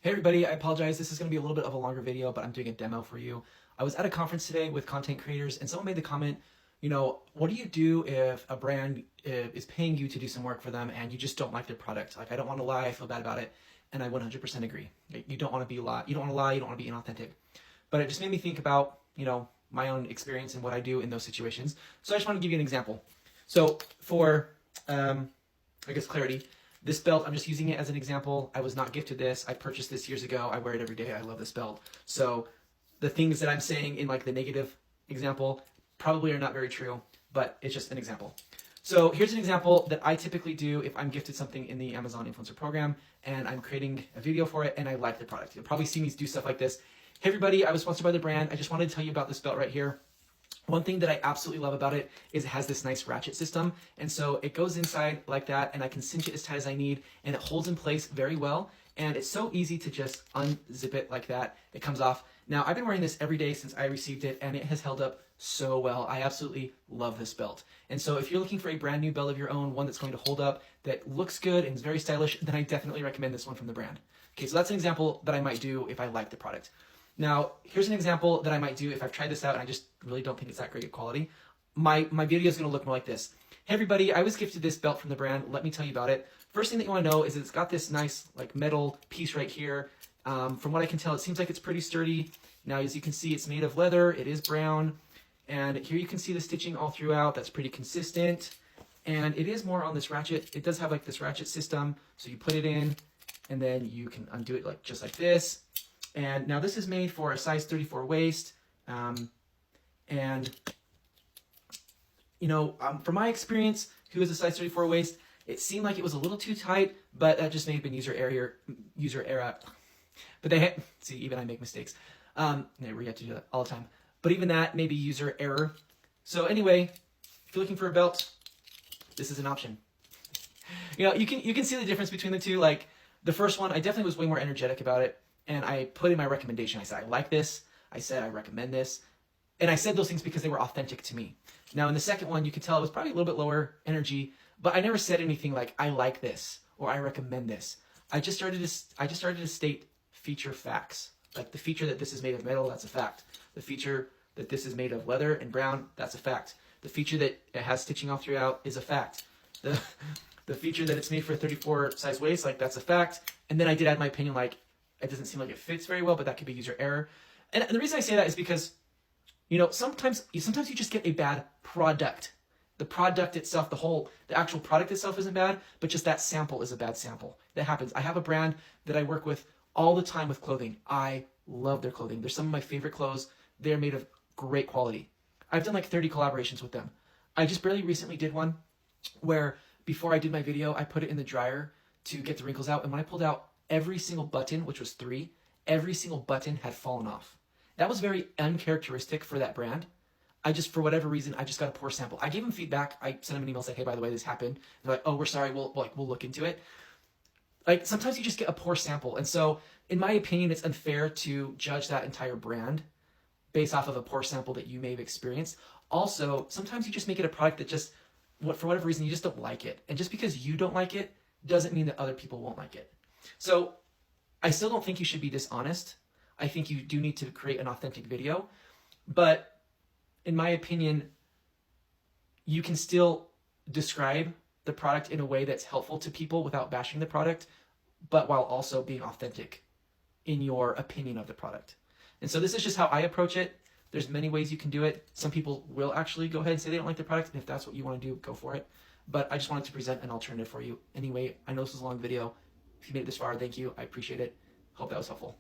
Hey everybody, I apologize. This is going to be a little bit of a longer video, but I'm doing a demo for you. I was at a conference today with content creators and someone made the comment, what do you do if a brand is paying you to do some work for them and you just don't like their product? Like, I don't want to lie, I feel bad about it. And I 100% agree. You don't want to lie, you don't want to be inauthentic. But it just made me think about, my own experience and what I do in those situations. So I just want to give you an example. So for, clarity, this belt, I'm just using it as an example. I was not gifted this. I purchased this years ago. I wear it every day. I love this belt. So the things that I'm saying in like the negative example probably are not very true, but it's just an example. So here's an example that I typically do if I'm gifted something in the Amazon Influencer Program and I'm creating a video for it and I like the product. You'll probably see me do stuff like this. Hey everybody, I was sponsored by the brand. I just wanted to tell you about this belt right here. One thing that I absolutely love about it is it has this nice ratchet system. And so it goes inside like that and I can cinch it as tight as I need and it holds in place very well. And it's so easy to just unzip it like that. It comes off. Now I've been wearing this every day since I received it and it has held up so well. I absolutely love this belt. And so if you're looking for a brand new belt of your own, one that's going to hold up, that looks good and is very stylish, then I definitely recommend this one from the brand. Okay, so that's an example that I might do if I like the product. Now, here's an example that I might do if I've tried this out and I just really don't think it's that great of quality. My video is going to look more like this. Hey everybody, I was gifted this belt from the brand. Let me tell you about it. First thing that you want to know is that it's got this nice like metal piece right here. From what I can tell, it seems like it's pretty sturdy. Now, as you can see, it's made of leather. It is brown. And here you can see the stitching all throughout. That's pretty consistent. And it is more on this ratchet. It does have like this ratchet system. So you put it in and then you can undo it like just like this. And now this is made for a size 34 waist. From my experience, who is a size 34 waist, it seemed like it was a little too tight, but that just may have been user error. But see, even I make mistakes. We have to do that all the time. But even that may be user error. So anyway, if you're looking for a belt, this is an option. You can see the difference between the two. Like the first one, I definitely was way more energetic about it. And I put in my recommendation. I said, I like this. I said, I recommend this. And I said those things because they were authentic to me. Now, in the second one, you could tell it was probably a little bit lower energy, but I never said anything like, I like this or I recommend this. I just started to state feature facts. Like the feature that this is made of metal, that's a fact. The feature that this is made of leather and brown, that's a fact. The feature that it has stitching all throughout is a fact. The feature that it's made for a 34 size waist, like that's a fact. And then I did add my opinion, like, it doesn't seem like it fits very well, but that could be user error. And the reason I say that is because, sometimes you just get a bad product. The product itself, the actual product itself isn't bad, but just that sample is a bad sample. That happens. I have a brand that I work with all the time with clothing. I love their clothing. They're some of my favorite clothes. They're made of great quality. I've done like 30 collaborations with them. I just barely recently did one where before I did my video, I put it in the dryer to get the wrinkles out. And when I pulled out every single button, which was 3, every single button had fallen off. That was very uncharacteristic for that brand. For whatever reason, I just got a poor sample. I gave them feedback. I sent them an email, said, hey, by the way, this happened. They're like, oh, we're sorry. We'll look into it. Like sometimes you just get a poor sample. And so in my opinion, it's unfair to judge that entire brand based off of a poor sample that you may have experienced. Also, sometimes you just make it a product that just, for whatever reason, you just don't like it. And just because you don't like it doesn't mean that other people won't like it. So I still don't think you should be dishonest. I think you do need to create an authentic video. But in my opinion, you can still describe the product in a way that's helpful to people without bashing the product, but while also being authentic in your opinion of the product. And so this is just how I approach it. There's many ways you can do it. Some people will actually go ahead and say they don't like the product, and if that's what you want to do, go for it. But I just wanted to present an alternative for you. Anyway, I know this was a long video. If you made it this far, thank you. I appreciate it. Hope that was helpful.